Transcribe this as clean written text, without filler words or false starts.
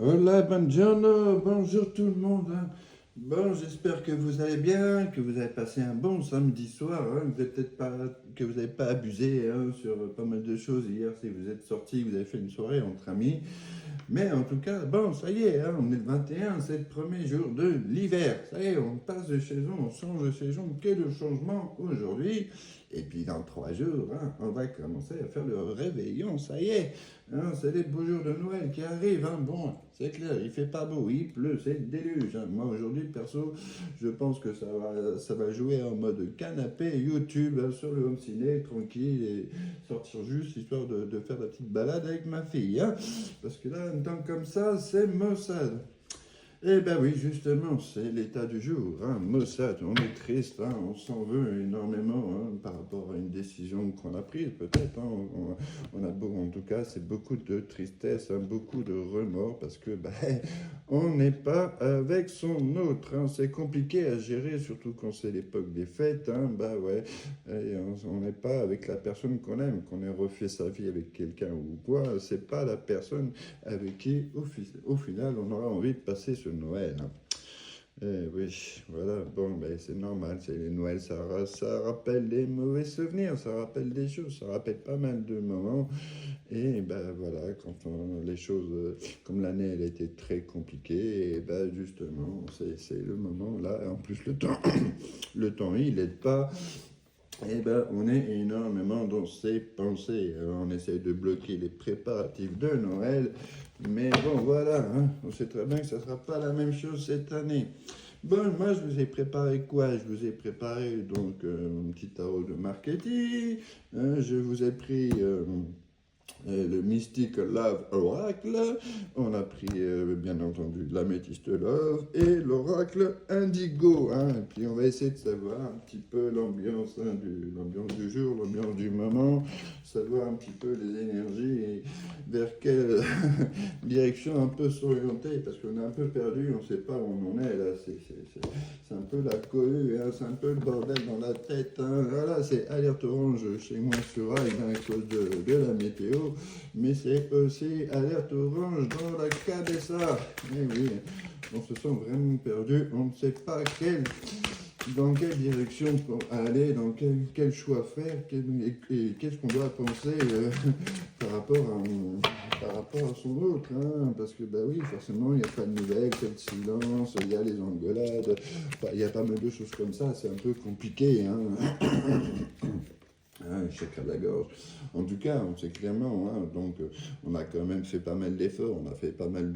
Hola, buongiorno, bonjour tout le monde, hein. Bon, j'espère que vous allez bien, que vous avez passé un bon samedi soir, hein. Vous avez peut-être pas, que vous n'avez pas abusé, hein, sur pas mal de choses hier, si vous êtes sortis, vous avez fait une soirée entre amis. Mais en tout cas, bon, ça y est, hein, on est le 21, c'est le premier jour de l'hiver. Ça y est, on passe de saison, on change de saison. Quel changement aujourd'hui! Et puis dans 3 jours, hein, on va commencer à faire le réveillon, ça y est. Hein, c'est les beaux jours de Noël qui arrivent. Hein. Bon, c'est clair, il fait pas beau, il pleut, c'est le déluge. Hein. Moi aujourd'hui, perso, je pense que ça va jouer en mode canapé YouTube, hein, sur le home ciné, tranquille, et sortir juste histoire de faire la petite balade avec ma fille. Hein. Parce que là, un temps comme ça, c'est Mossad. Eh ben oui, justement, c'est l'état du jour. Hein. Mossad, on est triste, hein, on s'en veut énormément, hein, par rapport à une décision qu'on a prise, peut-être. Hein, on a beau, en tout cas, c'est beaucoup de tristesse, hein, beaucoup de remords, parce que ben, on n'est pas avec son autre. Hein. C'est compliqué à gérer, surtout quand c'est l'époque des fêtes. Hein, bah ouais, et on n'est pas avec la personne qu'on aime, qu'on ait refait sa vie avec quelqu'un ou quoi. C'est pas la personne avec qui, au final, on aura envie de passer ce Noël. Hein. Oui, voilà, bon, ben, c'est normal, c'est les Noëls, ça rappelle des mauvais souvenirs, ça rappelle des choses, ça rappelle pas mal de moments. Et ben voilà, les choses, comme l'année, elle était très compliquée, et ben justement, c'est le moment là, en plus le temps, le temps, il aide pas. Eh ben, on est énormément dans ses pensées. On essaye de bloquer les préparatifs de Noël. Mais bon, voilà, hein, on sait très bien que ça ne sera pas la même chose cette année. Bon, moi, je vous ai préparé quoi? Je vous ai préparé donc un petit tarot de marketing. Hein, je vous ai pris le Mystic Love Oracle. On a pris bien entendu l'améthyste Love et l'Oracle Indigo. Hein. Et puis on va essayer de savoir un petit peu l'ambiance, hein, l'ambiance du jour, l'ambiance du moment, savoir un petit peu les énergies et vers quelle direction un peu s'orienter, parce qu'on est un peu perdu, on ne sait pas où on en est là. C'est un peu la cohue, hein, c'est un peu le bordel dans la tête. Hein. Voilà, c'est alerte orange chez moi sur Aïe, hein, à cause de la météo, mais c'est aussi alerte orange dans la cabessa. Eh oui, on se sent vraiment perdu, on ne sait pas dans quelle direction pour aller, dans quel choix faire, et qu'est-ce qu'on doit penser par rapport à son autre. Hein, parce que, bah oui, forcément, il n'y a pas de nouvelles, c'est le silence, il y a les engueulades, enfin, il y a pas mal de choses comme ça, c'est un peu compliqué. Hein. Hein, chacun de la gorge. En tout cas, on sait clairement, hein, donc on a quand même fait pas mal d'efforts, on a fait pas mal